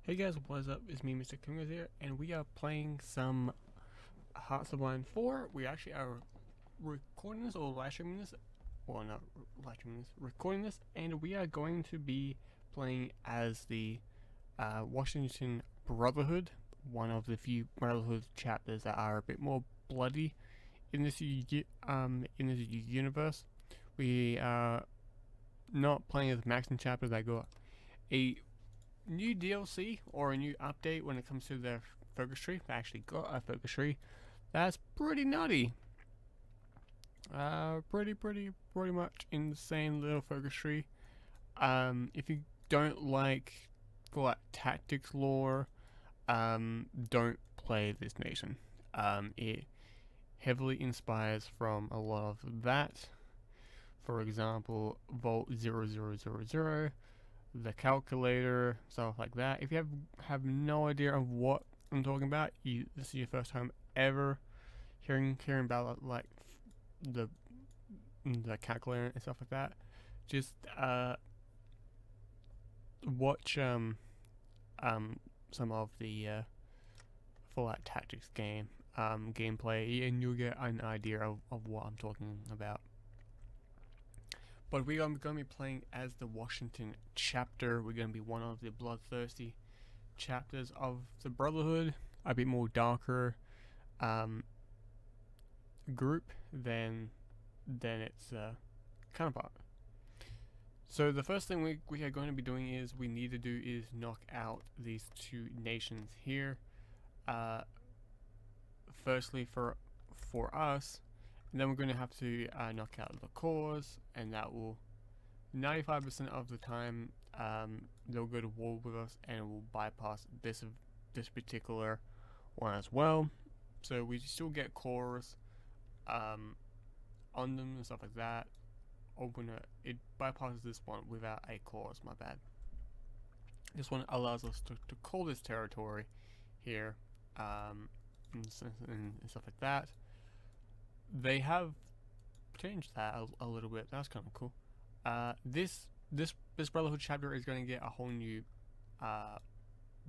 Hey guys, what's up? It's me, Mr. Kungos here, and we are playing some Hearts of Iron 4. We actually are recording this or live streaming this. Well, not live streaming this, recording this, and we are going to be playing as the Washington Brotherhood, one of the few Brotherhood chapters that are a bit more bloody in this universe. We are not playing as Maxim chapter that got a new DLC or a new update when it comes to their focus tree. They actually got a focus tree. That's pretty nutty. Pretty much insane little focus tree. If you don't like tactics lore, don't play this nation. It heavily inspires from a lot of that. For example, Vault 0000, the calculator, stuff like that. If you have no idea of what I'm talking about, this is your first time ever hearing about like the calculator and stuff like that. Just watch some of the Fallout Tactics gameplay, and you'll get an idea of what I'm talking about. But we are going to be playing as the Washington chapter. We're going to be one of the bloodthirsty chapters of the Brotherhood, a bit more darker group than its counterpart. So the first thing we are going to be doing is we need to do is knock out these two nations here. Firstly for us, and then we're going to have to knock out the cores, and that will 95% of the time they'll go to war with us, and we'll bypass this particular one as well. So we still get cores on them and stuff like that. It bypasses this one without a cores. My bad. This one allows us to call this territory here, and stuff like that. They have changed that a little bit. That's kind of cool. This Brotherhood chapter is going to get a whole new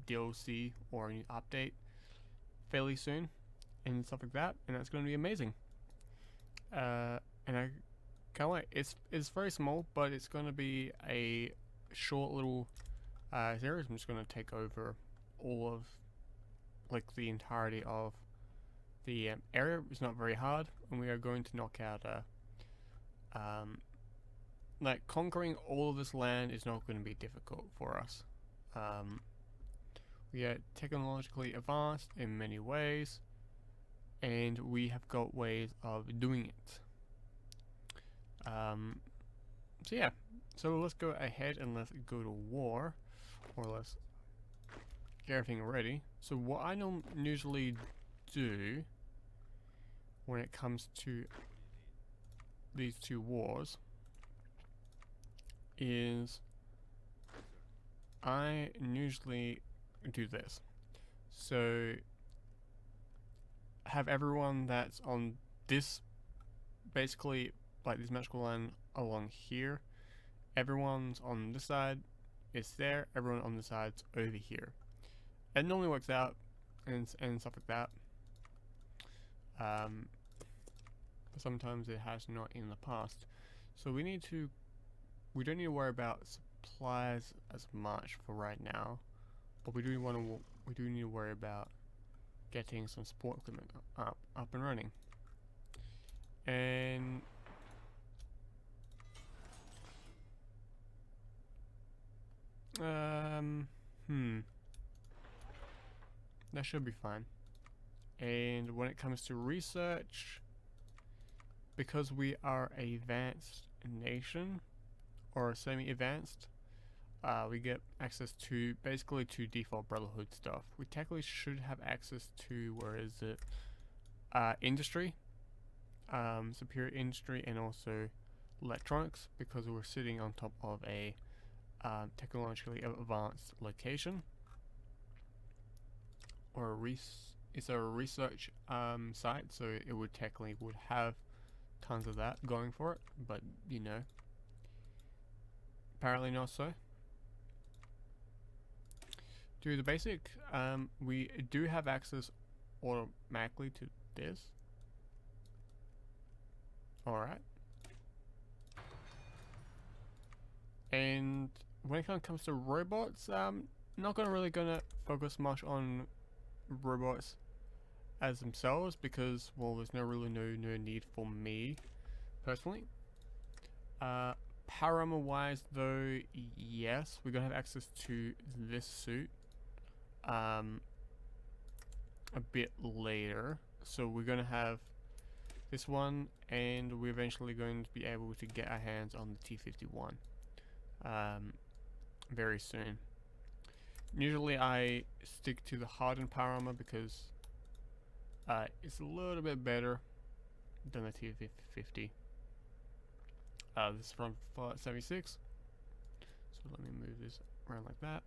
DLC or a new update fairly soon, and stuff like that, and that's going to be amazing. And I can't wait. It's very small, but it's going to be a short little series. I'm just going to take over all of the entirety of the area. Is not very hard, and we are going to knock out conquering all of this land is not going to be difficult for us. We are technologically advanced in many ways, and we have got ways of doing it. So yeah, so let's go ahead and let's go to war, or let's get everything ready. So what I usually do when it comes to these two wars is I usually do this. So have everyone that's on this, basically like this magical line along here, everyone's on this side, it's there, everyone on the side's over here. It normally works out and stuff like that. But sometimes it has not in the past. So we don't need to worry about supplies as much for right now, but we do need to worry about getting some support equipment up and running. And that should be fine. And when it comes to research, because we are a advanced nation, or semi-advanced, we get access to basically to default Brotherhood stuff. We technically should have access to, where is it, industry, superior industry, and also electronics, because we're sitting on top of a technologically advanced location, or it's a research site, so it would technically have tons of that going for it, but you know, apparently not so. do the basic. We do have access automatically to this. Alright. And when it comes to robots, not really gonna focus much on robots as themselves because, well, there's no need for me personally. Power armor wise though, yes, we're gonna have access to this suit a bit later. So we're gonna have this one, and we're eventually going to be able to get our hands on the T-51 very soon. Usually I stick to the hardened power armor because it's a little bit better than the T-50. This is from Fallout 76. So let me move this around like that.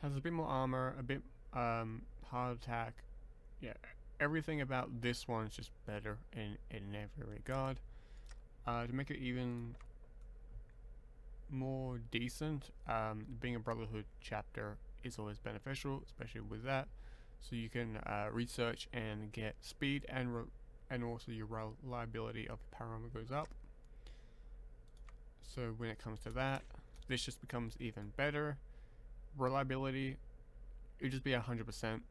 Has a bit more armor, a bit hard attack. Yeah, everything about this one is just better in every regard. To make it even more decent, being a Brotherhood chapter is always beneficial, especially with that. So you can research and get speed and also your reliability of power armor goes up. So when it comes to that, this just becomes even better. Reliability, it would just be 100%,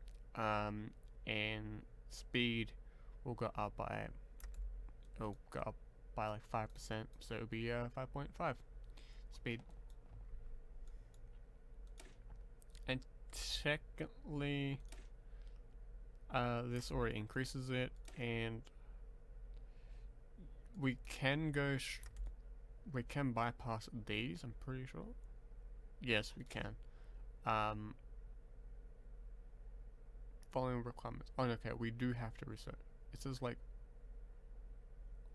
and speed will go up by like 5%, so it would be 5.5 speed. And technically, this already increases it, and we can bypass these, I'm pretty sure. Yes, we can. Following requirements. Oh, okay, we do have to research. It says like,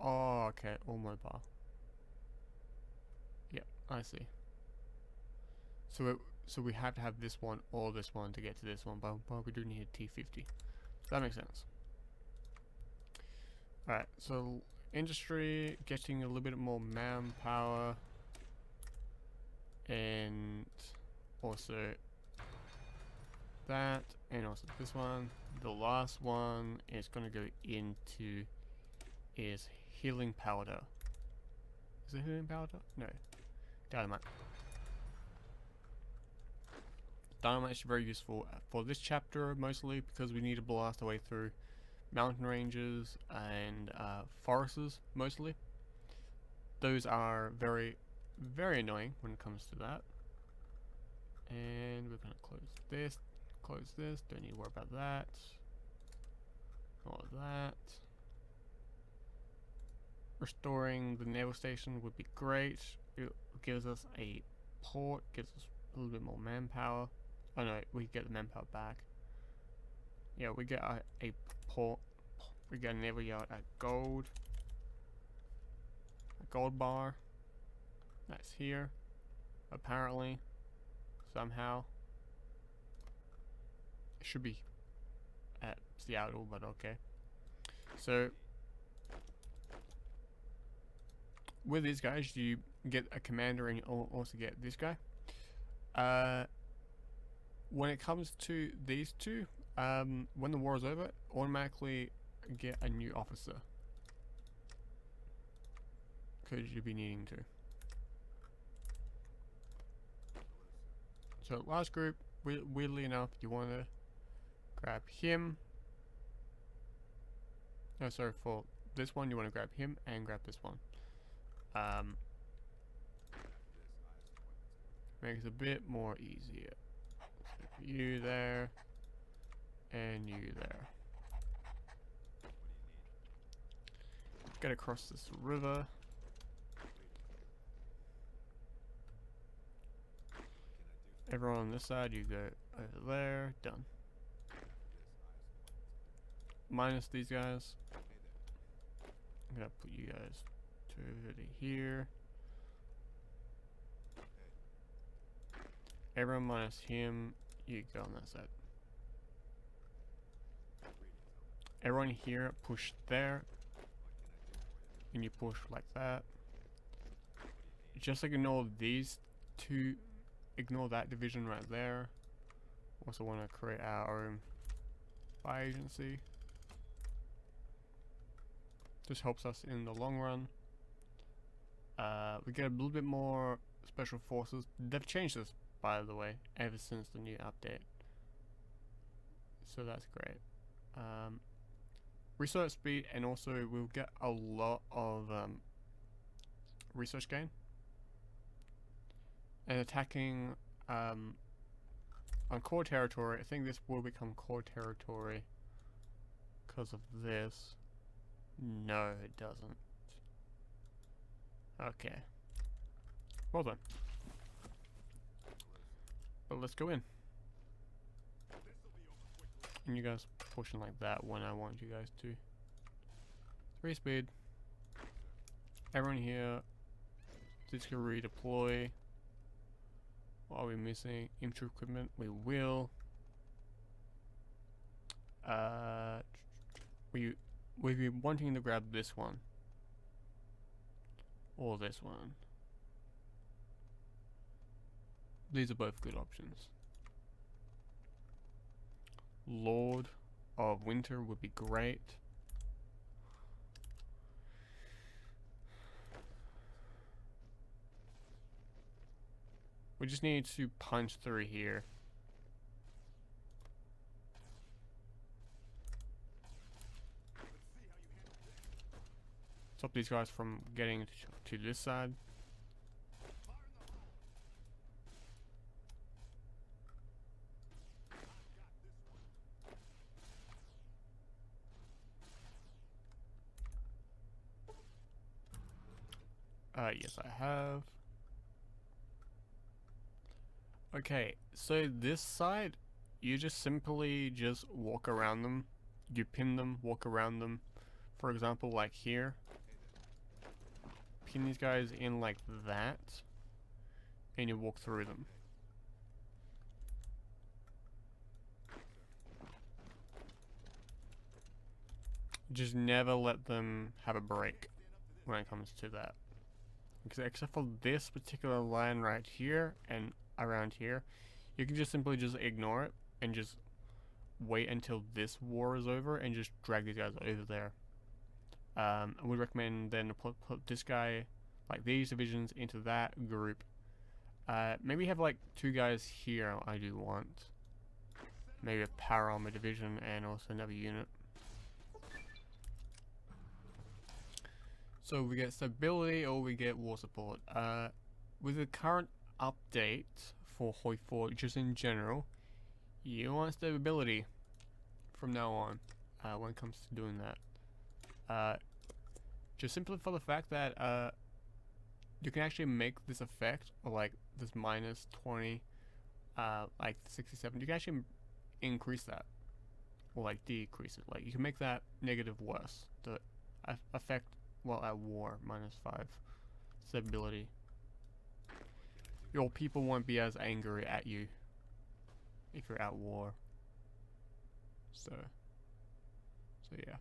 oh, okay, all mobile. Yep, I see. So we have to have this one or this one to get to this one, but we do need a T-50. So that makes sense. Alright, so industry, getting a little bit more manpower, and also that, and also this one. The last one is going to go into is healing powder. Is it healing powder? No, dynamite. Dynamite is very useful for this chapter, mostly because we need to blast our way through mountain ranges and forests, mostly. Those are very annoying when it comes to that. And we're going to close this, don't need to worry about that. All of that. Restoring the naval station would be great. It gives us a port, gives us a little bit more manpower. Oh no, we get the manpower back. Yeah, we get a port. We get a naval yard at gold. A gold bar. That's here. Apparently. Somehow. It should be at Seattle, but okay. So with these guys, you get a commander and you also get this guy. When it comes to these two, when the war is over, automatically get a new officer, because you'll be needing to. So last group, weirdly enough, you want to grab him. No, sorry, for this one you want to grab him and grab this one. Makes it a bit more easier. So you there, and you there. Get across this river. Everyone on this side, you go over there. Done. Minus these guys. I'm gonna put you guys to here. Everyone minus him, you go on that side. Everyone here, push there. And you push like that. Just ignore these two ignore that division right there. Also want to create our own fire agency. This helps us in the long run. We get a little bit more special forces. They've changed this, by the way, ever since the new update. So that's great. Research speed, and also we'll get a lot of research gain. And attacking on core territory, I think this will become core territory because of this. No, it doesn't. Okay. Well done. But let's go in. And you guys pushing like that when I want you guys to. 3 speed. Everyone here. This can redeploy. What are we missing? Infantry equipment. We will. We've been wanting to grab this one. Or this one. These are both good options. Lord of Winter would be great. We just need to punch through here. Stop these guys from getting to this side. Yes, I have. Okay, so this side, you just simply just walk around them. You pin them, walk around them. For example, like here. Pin these guys in like that. And you walk through them. Just never let them have a break when it comes to that. Except for this particular line right here and around here, you can just simply just ignore it and just wait until this war is over and just drag these guys over there. I would recommend then put this guy, like these divisions, into that group. Maybe have like 2 guys here. I do want maybe a power armor division and also another unit. So we get stability or we get war support. With the current update for Hoi 4, just in general, you want stability from now on when it comes to doing that. Just simply for the fact that you can actually make this effect, or like this minus 20, like 67, you can actually increase that, or like decrease it. Like you can make that negative worse. The effect while at war, -5 stability. Your people won't be as angry at you if you're at war. So yeah.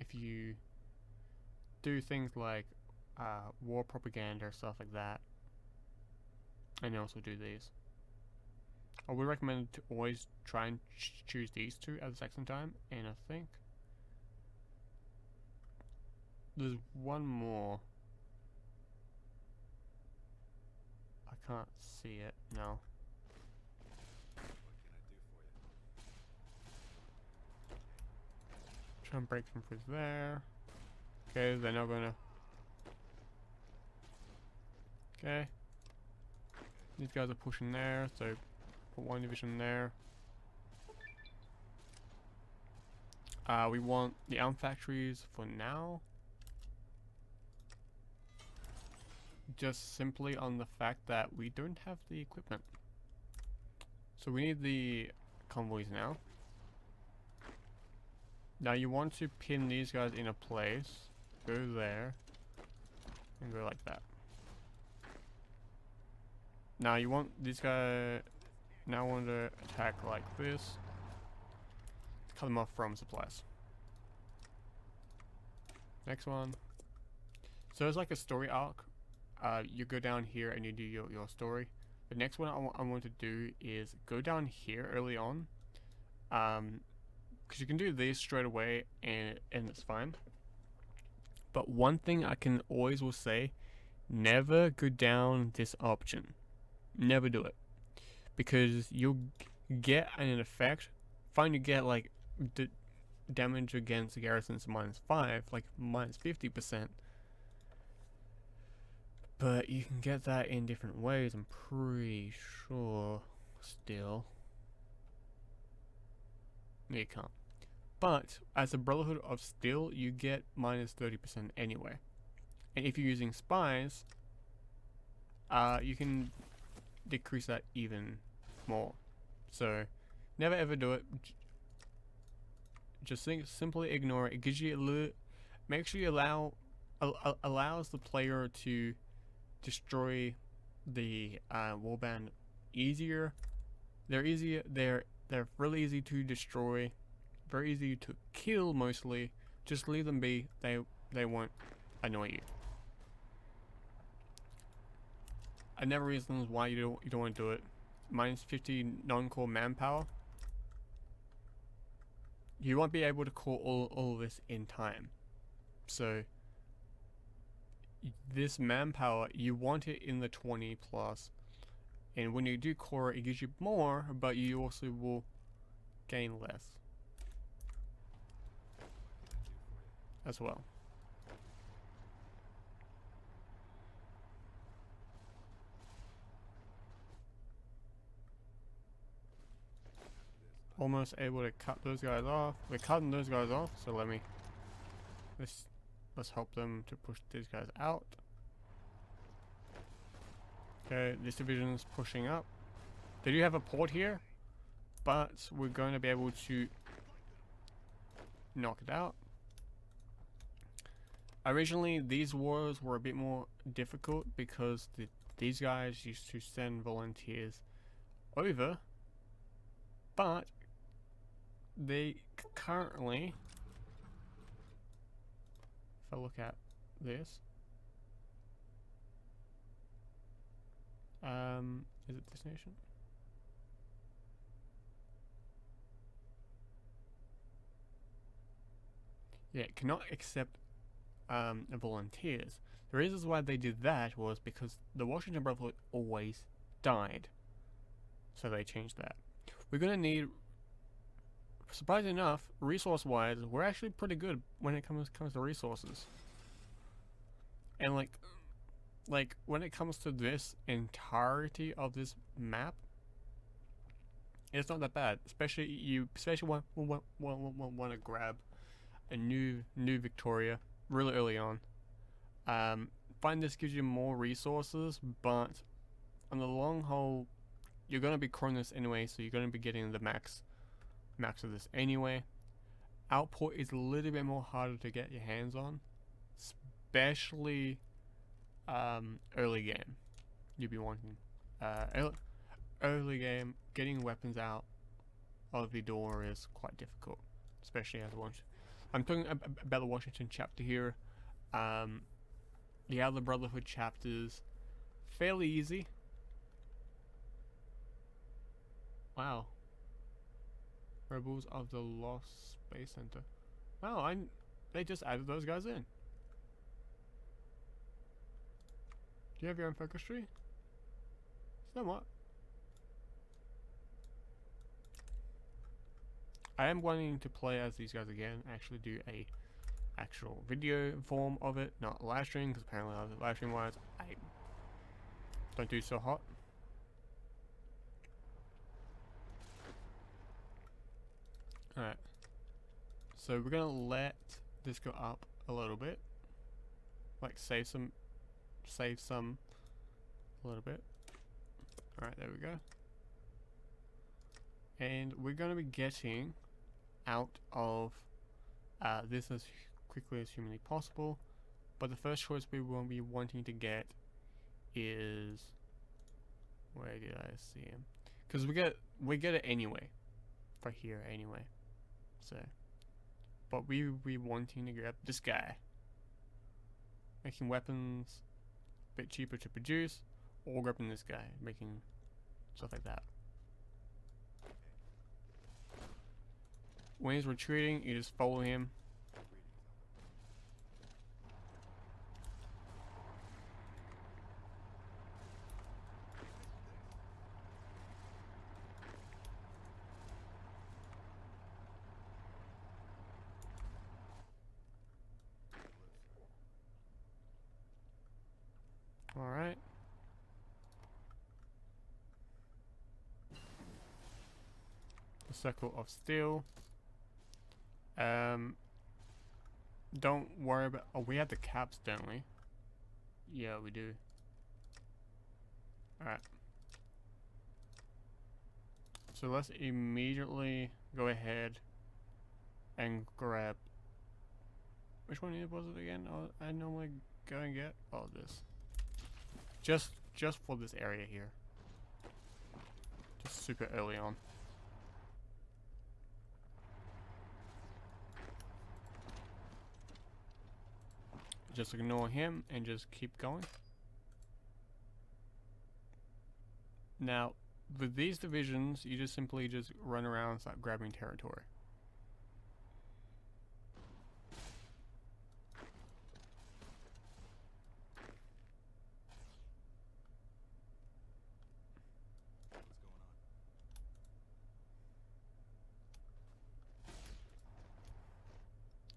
If you do things like war propaganda, stuff like that, and also do these, I would recommend to always try and choose these 2 at the second time. And I think there's one more. I can't see it now. Try and break them through there. Okay, they're not gonna. Okay. These guys are pushing there, so put 1 division there. We want the arm factories for now. Just simply on the fact that we don't have the equipment. So we need the convoys now. Now you want to pin these guys in a place. Go there. And go like that. Now you want these guys. Now want to attack like this. Cut them off from supplies. Next one. So it's like a story arc. you go down here and you do your story. The next one I want to do is go down here early on, because you can do these straight away and it's fine. But one thing I can always will say, never go down this option. Never do it, because you'll get an effect. Fine, you get like damage against garrisons -5, like -50%. But you can get that in different ways, I'm pretty sure, still. No, you can't. But, as a Brotherhood of Steel, you get -30% anyway. And if you're using spies, you can decrease that even more. So, never ever do it. Just simply ignore it. It gives you a little, make sure you allows the player to destroy the warband easier. They're really easy to destroy, very easy to kill mostly. Just leave them be. They won't annoy you. Another reason why you don't want to do it. -50 non-core manpower. You won't be able to call all of this in time. So this manpower, you want it in the 20 plus, and when you do core it gives you more, but you also will gain less as well. Almost able to cut those guys off. We're cutting those guys off, so let's help them to push these guys out. Okay, this division is pushing up. They do have a port here, but we're going to be able to knock it out. Originally, these wars were a bit more difficult because these guys used to send volunteers over, but they currently, if I look at this, is it this nation? Yeah, it cannot accept volunteers. The reasons why they did that was because the Washington Brotherhood always died, so they changed that. We're gonna need, surprisingly enough, resource-wise, we're actually pretty good when it comes to resources. And like when it comes to this entirety of this map, it's not that bad. Especially want to grab a new Victoria really early on. Find this gives you more resources, but on the long haul, you're gonna be coring this anyway, so you're gonna be getting the max of this anyway. Output is a little bit more harder to get your hands on, especially early game. You'll be wanting early game, getting weapons out of the door is quite difficult, especially as I'm talking about the Washington chapter here. The other Brotherhood chapters, fairly easy. Wow. Rebels of the Lost Space Center. Wow, they just added those guys in. Do you have your own focus tree? Somewhat. I am wanting to play as these guys again, actually do a actual video form of it, not live stream, because apparently live stream wise I don't do so hot. Alright, so we're gonna let this go up a little bit, like save some a little bit. Alright, there we go. And we're gonna be getting out of this as quickly as humanly possible, but the first choice we will be wanting to get is, where did I see him? Because we get it anyway, for here anyway. So, but we wanting to grab this guy, making weapons bit cheaper to produce, or grabbing this guy, making stuff like that. When he's retreating, you just follow him. Alright. The circle of steel. Don't worry about. Oh, we have the caps, don't we? Yeah, we do. Alright. So let's immediately go ahead and grab. Which one was it again? Oh, I normally go and get all this. Just for this area here. Just super early on. Just ignore him and just keep going. Now, with these divisions, you just simply just run around and start grabbing territory.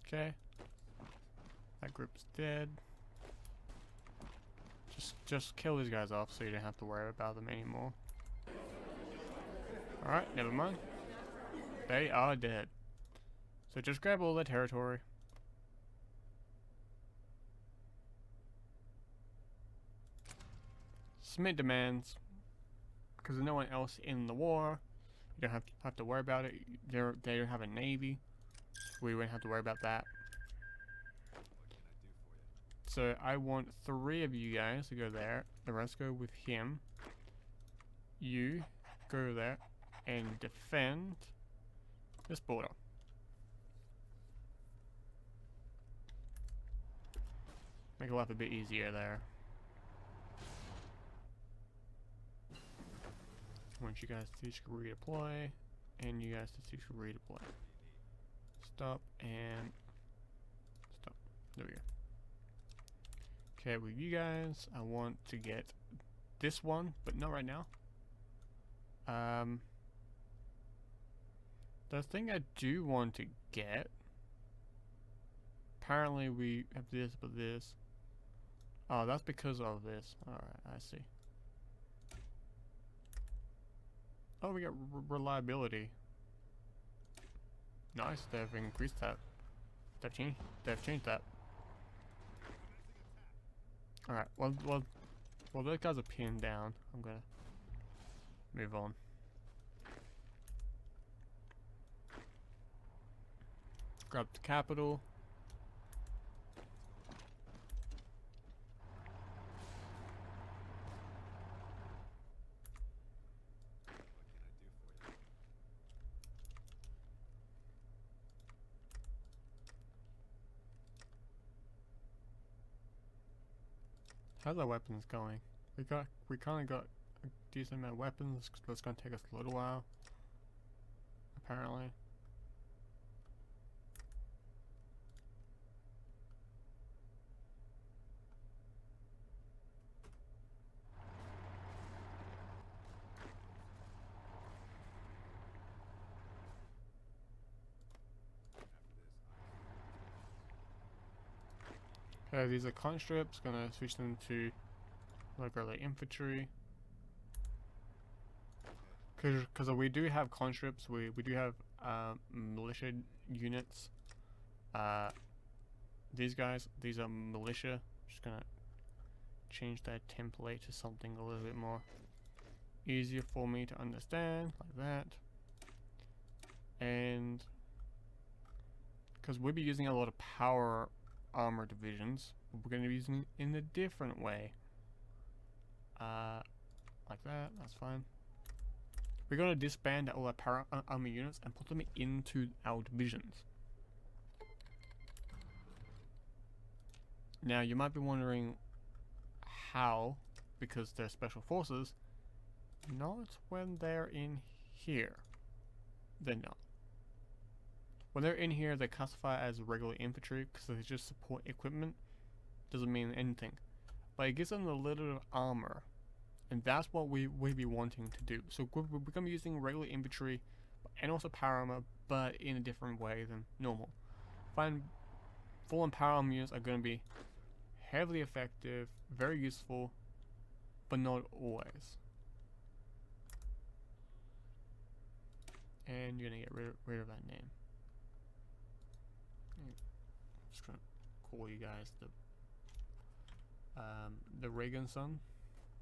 Okay. That group's dead. Just kill these guys off so you don't have to worry about them anymore. Alright, never mind. They are dead. So just grab all their territory. Submit demands. Because there's no one else in the war. You don't have to worry about it. They don't have a navy. We won't have to worry about that. So I want 3 of you guys to go there. The rest go with him. You go there and defend this border. Make life a bit easier there. I want you guys to redeploy, and you guys to redeploy. Stop and stop. There we go. Okay, with you guys, I want to get this one, but not right now. The thing I do want to get. Apparently, we have this, but this. Oh, that's because of this. Alright, I see. Oh, we got reliability. Nice, they've increased that. They've changed that. Alright, well, those guys are pinned down. I'm gonna move on. Grab the capital. How's our weapons going? We kind of got a decent amount of weapons, but it's gonna take us a little while. Apparently. These are conscripts, gonna switch them to regular infantry. Because we do have conscripts, we do have militia units. These guys, these are militia. Just gonna change that template to something a little bit more easier for me to understand, like that. And because we'll be using a lot of power armor divisions, but we're going to be using it in a different way. Like that, that's fine. We're going to disband all our power armor units and put them into our divisions. Now you might be wondering how, because they're special forces, not when they're in here. They're not. When they're in here, they classify as regular infantry because they just support equipment. Doesn't mean anything. But it gives them a little bit of armor. And that's what we'll be wanting to do. So we're going to be using regular infantry and also power armor, but in a different way than normal. Find full on power armor units are going to be heavily effective, very useful, but not always. And you're going to get rid of that name. I'm just going to call you guys the Reagan son.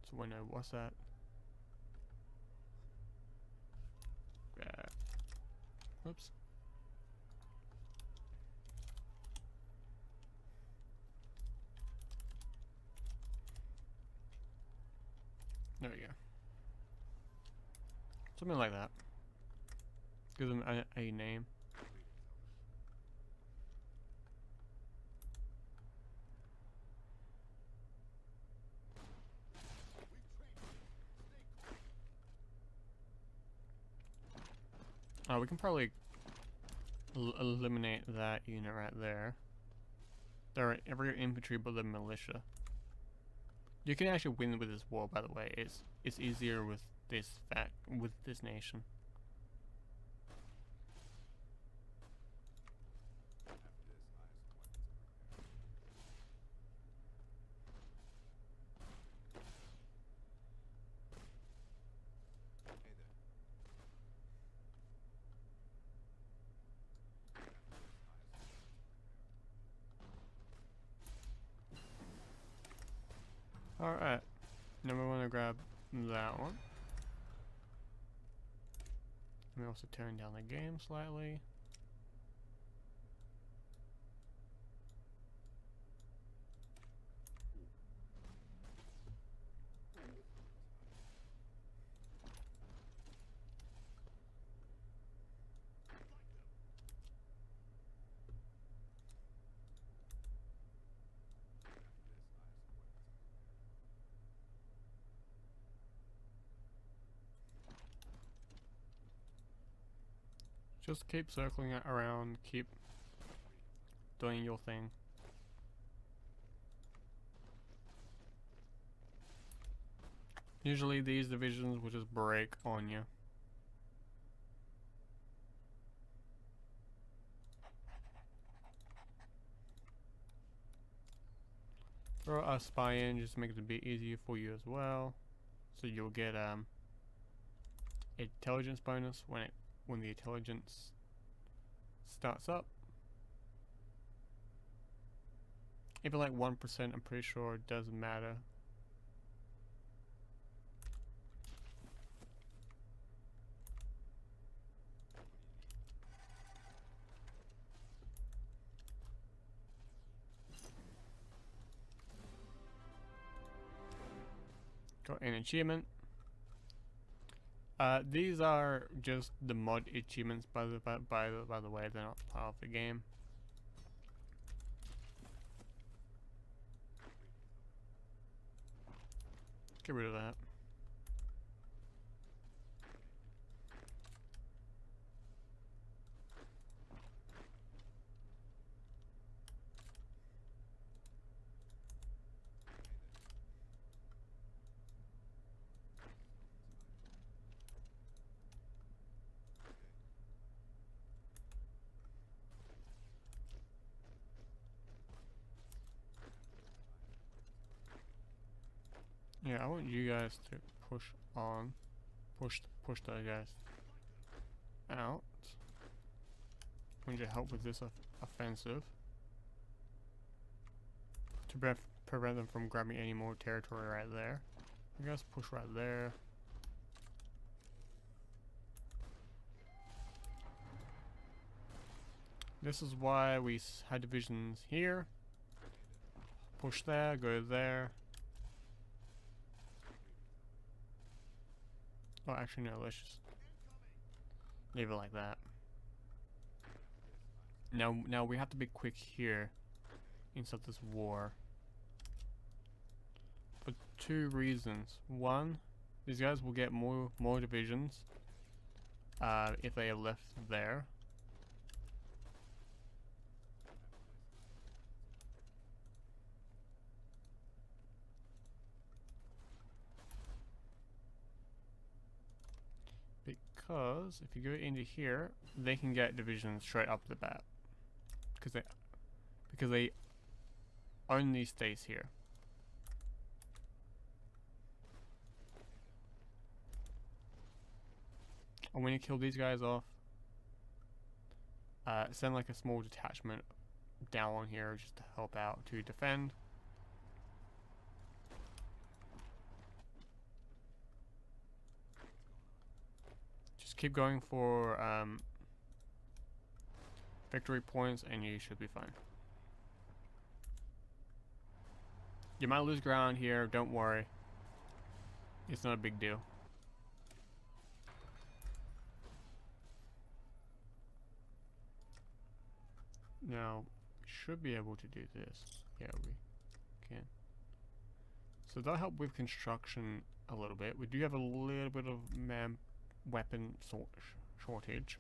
So we know what's that. Oops. There we go. Something like that. Give them a name. We can probably eliminate that unit right there. They're every infantry but the militia. You can actually win with this war, by the way. It's easier with this nation. Alright, now we want to grab that one. Let me also turn down the game slightly. Just keep circling it around, keep doing your thing. Usually these divisions will just break on you. Throw a spy in, just makes it a bit easier for you as well. So you'll get intelligence bonus when the intelligence starts up. Even like 1%, I'm pretty sure it doesn't matter. Got an achievement. These are just the mod achievements, by the way. They're not part of the game. Get rid of that. Yeah, I want you guys to push on, push those guys out. I need your help with this offensive to prevent them from grabbing any more territory right there. You guys push right there. This is why we had divisions here. Push there, go there. Oh, actually, no, let's just leave it like that. Now we have to be quick here inside this war. two reasons. One, these guys will get more divisions if they are left there. Because if you go into here, they can get divisions straight up the bat. Because they only stays here. And when you kill these guys off, send like a small detachment down on here just to help out to defend. Just keep going for victory points and you should be fine. You might lose ground here, don't worry. It's not a big deal. Now, we should be able to do this. Yeah, we can. So that'll help with construction a little bit. We do have a little bit of weapon shortage.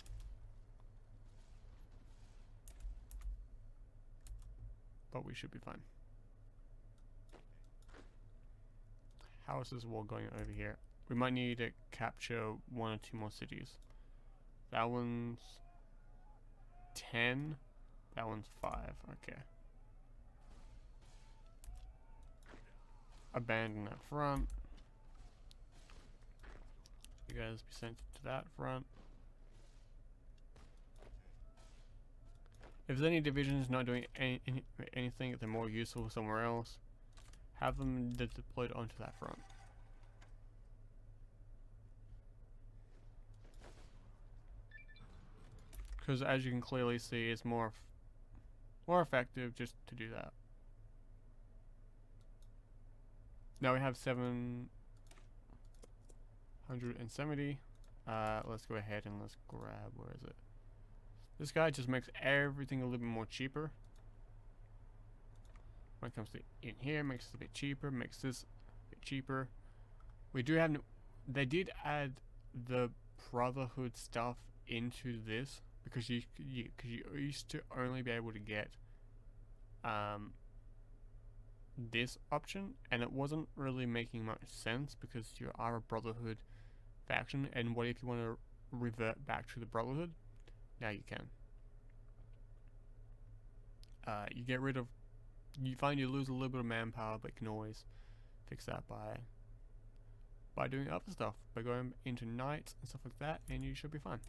But we should be fine. Houses wall going over here. We might need to capture 1 or 2 more cities. That one's 10. That one's 5. Okay. Abandon that front. You guys be sent to that front. If there's any divisions not doing anything, if they're more useful somewhere else, have them deployed onto that front. Because as you can clearly see, it's more effective just to do that. Now we have 770. Let's go ahead and let's grab, where is it? This guy just makes everything a little bit more cheaper. When it comes to in here, makes it a bit cheaper, makes this a bit cheaper. We do have, they did add the Brotherhood stuff into this because you used to only be able to get this option, and it wasn't really making much sense because you are a Brotherhood faction, and what if you want to revert back to the Brotherhood? Now you can. You get rid of, you find you lose a little bit of manpower, but you can always fix that by doing other stuff, by going into knights and stuff like that, and you should be fine.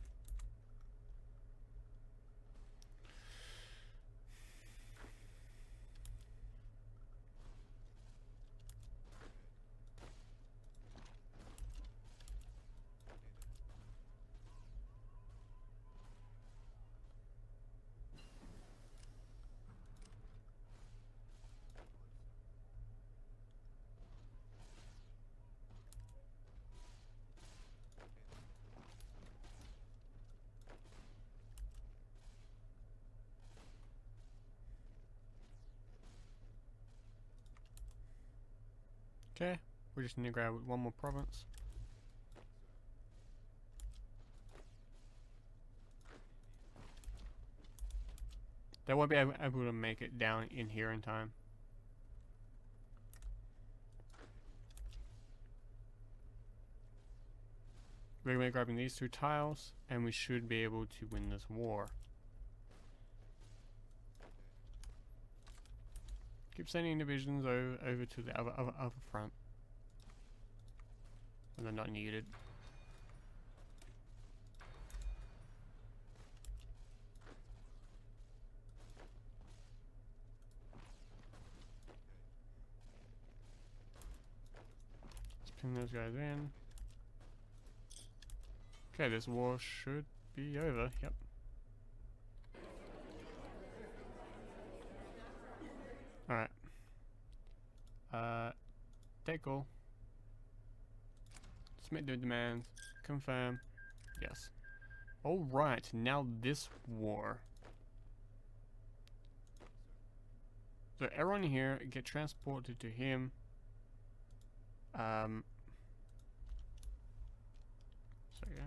Okay, we just need to grab one more province. They won't be able to make it down in here in time. We're going to be grabbing these 2 tiles, and we should be able to win this war. Keep sending divisions over to the other front. And they're not needed. Let's pin those guys in. Okay, this war should be over. Yep. Alright. Take all. Submit the demands. Confirm. Yes. Alright, now this war. So everyone here get transported to him. So yeah.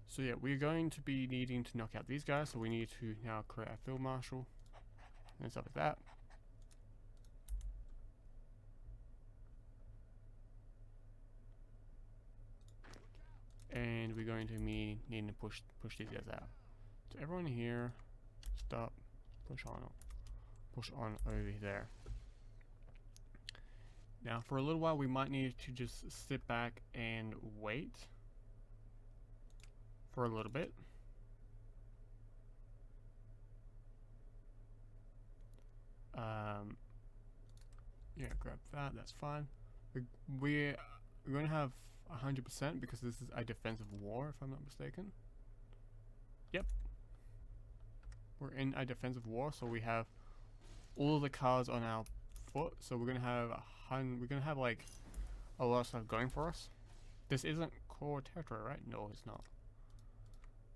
So yeah, we're going to be needing to knock out these guys, so we need to now create a field marshal and stuff like that. And we're going to be needing to push these guys out. So everyone here, stop, push on over there. Now for a little while we might need to just sit back and wait for a little bit. Yeah, grab that, that's fine. We're going to have 100% because this is a defensive war, if I'm not mistaken. Yep. We're in a defensive war, so we have all of the cars on our foot, so we're gonna have like a lot of stuff going for us. This isn't core territory, right? No, it's not.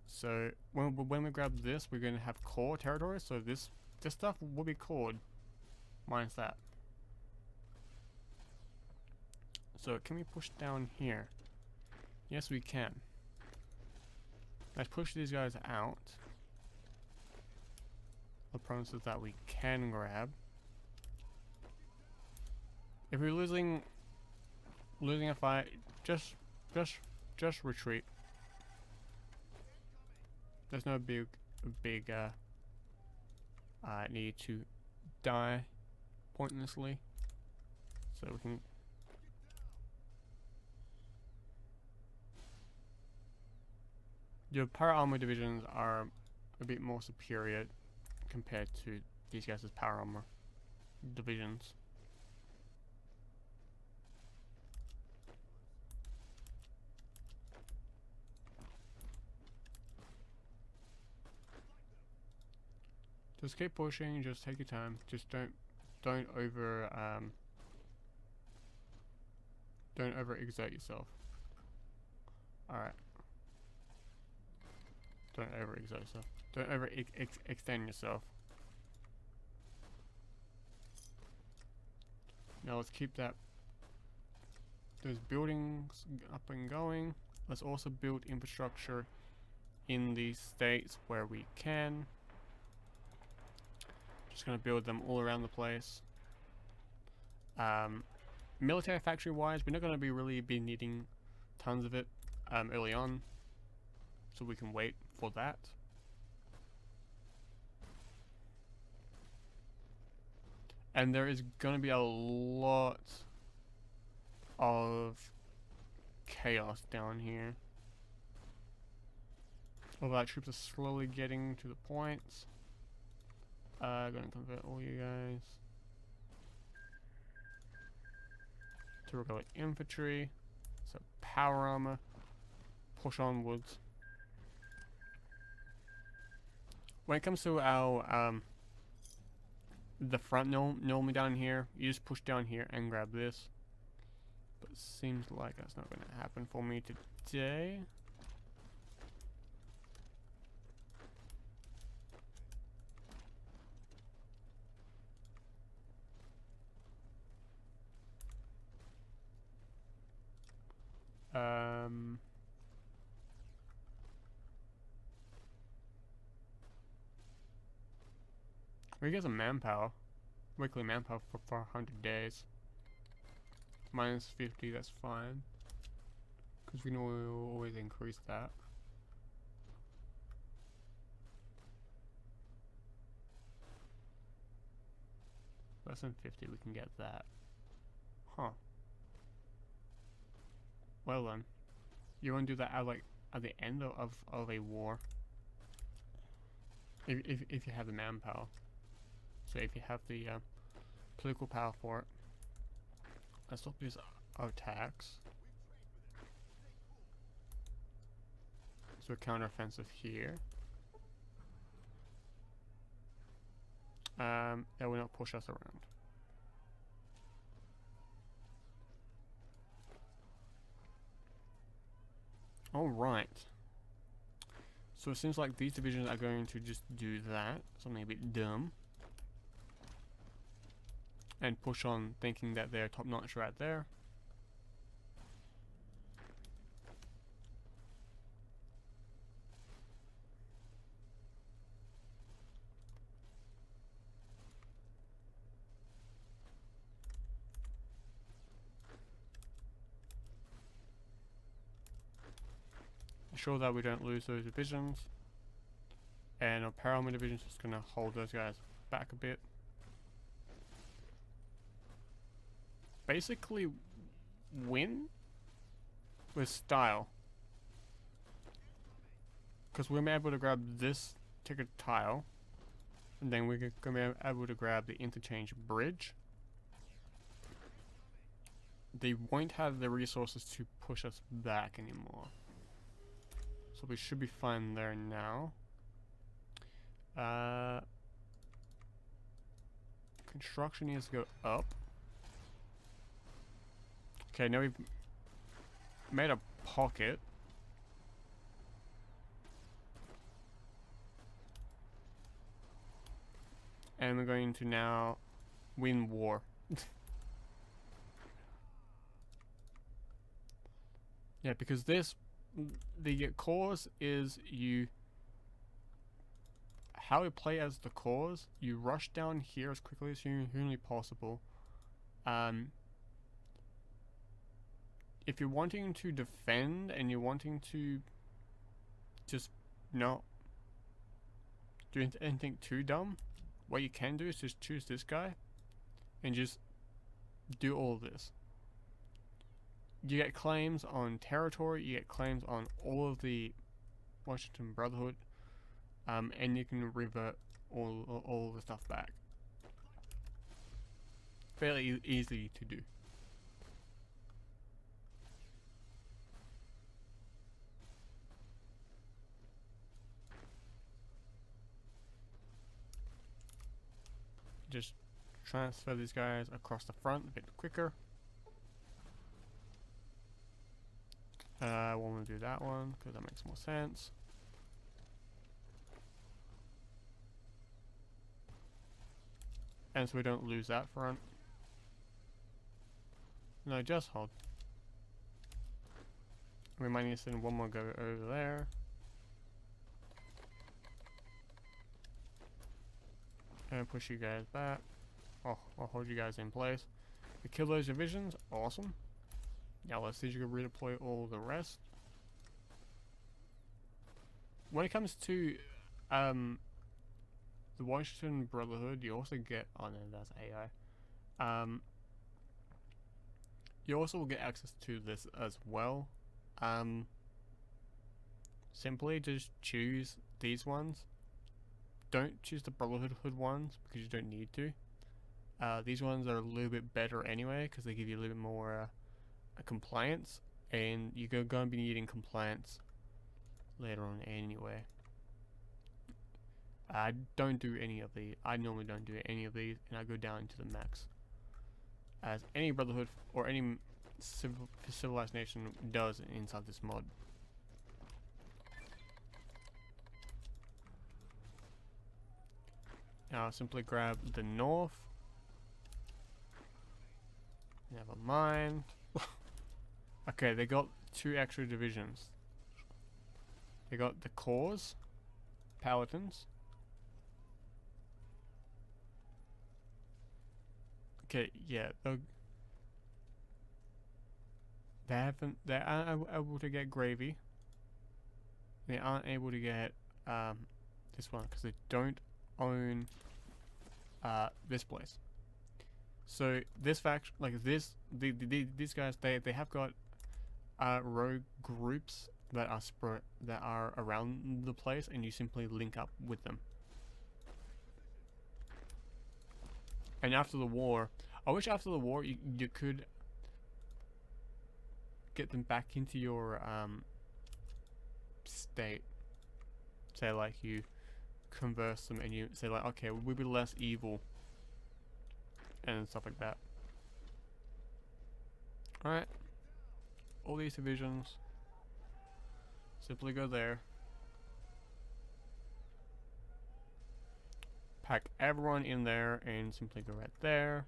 So when we grab this, we're gonna have core territory, so this stuff will be cored minus that. So can we push down here? Yes, we can. Let's push these guys out. The provinces that we can grab. If we're losing a fight, just retreat. There's no big need to die pointlessly. So we can. Your power armor divisions are a bit more superior compared to these guys' power armor divisions. Just keep pushing, just take your time, just don't over exert yourself. Alright. Don't over exert yourself. Don't over extend yourself. Now let's keep those buildings up and going. Let's also build infrastructure in these states where we can. Just gonna build them all around the place. Military factory wise, we're not gonna really be needing tons of it early on, so we can wait for that. And there is gonna be a lot of chaos down here. Although our troops are slowly getting to the points. Gonna convert all you guys to regular infantry. So power armor. Push onwards. When it comes to our the front normally down here, you just push down here and grab this. But it seems like that's not gonna happen for me today. We get some manpower. Weekly manpower for 400 days. Minus 50, that's fine. Because we know we'll always increase that. Less than 50, we can get that. Huh. Well then. You want to do that at the end of a war. If you have the manpower. So if you have the political power for it. Let's stop these attacks. So a counteroffensive here. That will not push us around. Alright. So it seems like these divisions are going to just do that, something a bit dumb, and push on thinking that they're top notch right there. Ensure that we don't lose those divisions, and our Paramount division is just going to hold those guys back a bit. Basically win with style, because we're able to grab this ticket tile, and then we're going to be able to grab the interchange bridge. They won't have the resources to push us back anymore. So we should be fine there now. Construction needs to go up. Okay, now we've made a pocket. And we're going to now win war. Yeah, because this, the cause is you, how we play as the cause, you rush down here as quickly as humanly possible. If you're wanting to defend and you're wanting to just not do anything too dumb, what you can do is just choose this guy and just do all of this. You get claims on territory, you get claims on all of the Washington Brotherhood, and you can revert all the stuff back. Fairly easy to do. Just transfer these guys across the front a bit quicker. I want to do that one because that makes more sense. And so we don't lose that front. No, just hold. We might need to send one more go over there. And push you guys back. Oh, I'll hold you guys in place. We kill those divisions. Awesome. Now let's see if you can redeploy all the rest. When it comes to the Washington Brotherhood, you also get, oh no, that's AI. You also will get access to this as well. Simply just choose these ones. Don't choose the Brotherhood ones because you don't need to. These ones are a little bit better anyway because they give you a little bit more compliance, and you're going to be needing compliance later on anyway. I don't do any of these. I normally don't do any of these, and I go down to the max, as any Brotherhood or any civilized nation does inside this mod. Now I'll simply grab the north. Never mind. Okay, they got 2 extra divisions. They got the Cause, Paladins. Okay, yeah, they aren't able to get Gravy. They aren't able to get this one because they don't own this place. So this faction, like this, these guys, they have got rogue groups that are around the place, and you simply link up with them. And after the war, I wish after the war you could get them back into your state. Say like you converse them and you say like, okay, we'll be less evil and stuff like that. Alright, all these divisions simply go there. pack everyone in there and simply go right there.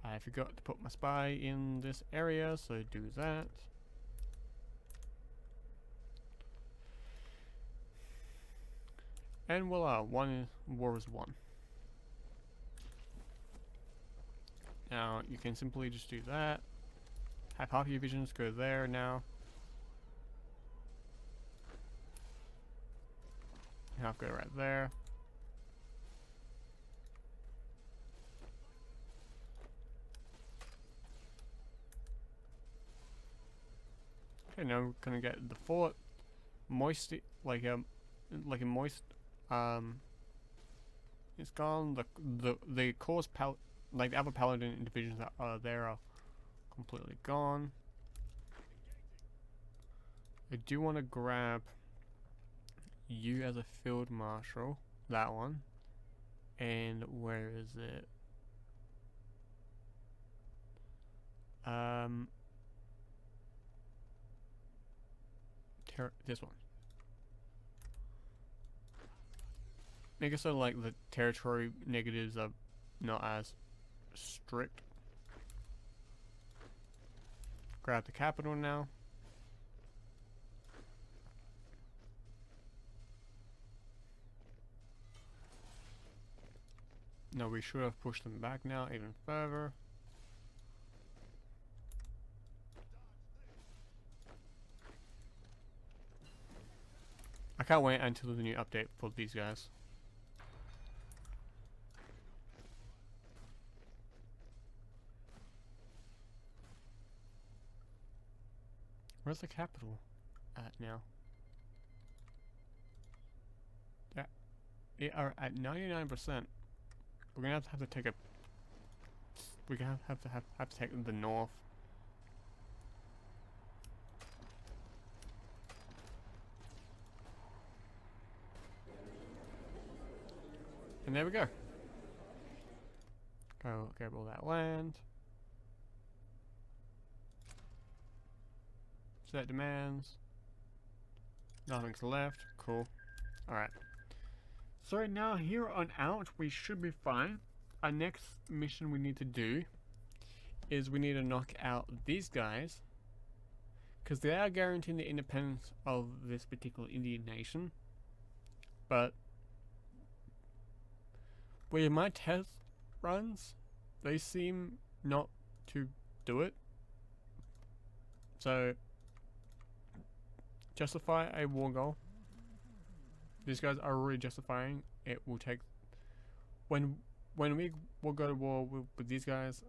I forgot to put my spy in this area, so do that. And voila, war is won. Now you can simply just do that. Have half your visions go there now. Half go right there. Okay, now we're gonna get the fort moist, like a moist. It's gone. The cause like the other paladin divisions that are there are completely gone. I do want to grab you as a field marshal, that one. And where is it? This one. Make it so like the territory negatives are not as strict. Grab the capital now. No, we should have pushed them back now even further. I can't wait until the new update for these guys. Where's the capital at now? They are at 99%. We're gonna have to take a. We're gonna have to take the north. And there we go. Go grab all that land. Set demands. Nothing's left. Cool. Alright. So now here on out, we should be fine. Our next mission we need to do is we need to knock out these guys, because they are guaranteeing the independence of this particular Indian nation. But with my test runs, they seem not to do it. So justify a war goal. These guys are already justifying. It will take when we will go to war with these guys.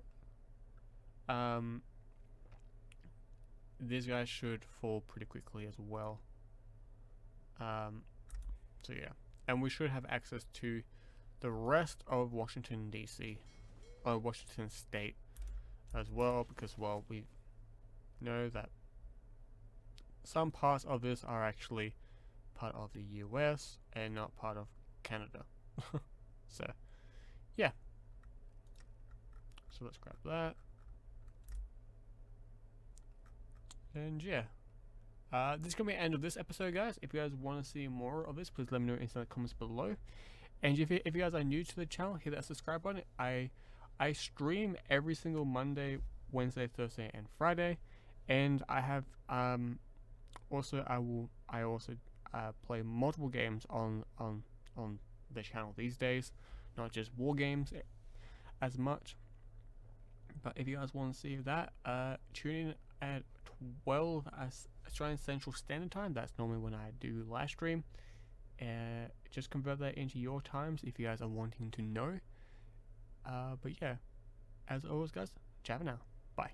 These guys should fall pretty quickly as well. So yeah, and we should have access to the rest of Washington DC, or Washington State, as well, because well we know that some parts of this are actually part of the US and not part of Canada. So yeah, so let's grab that, and yeah, this is gonna be the end of this episode, guys. If you guys want to see more of this, please let me know in the comments below. And if you guys are new to the channel, hit that subscribe button. I stream every single Monday, Wednesday, Thursday, and Friday, and I have also I also play multiple games on the channel these days, not just war games as much. But if you guys want to see that, tune in at 12 Australian Central Standard Time. That's normally when I do live stream. Just convert that into your times if you guys are wanting to know. But yeah, as always, guys, ciao for now. Bye.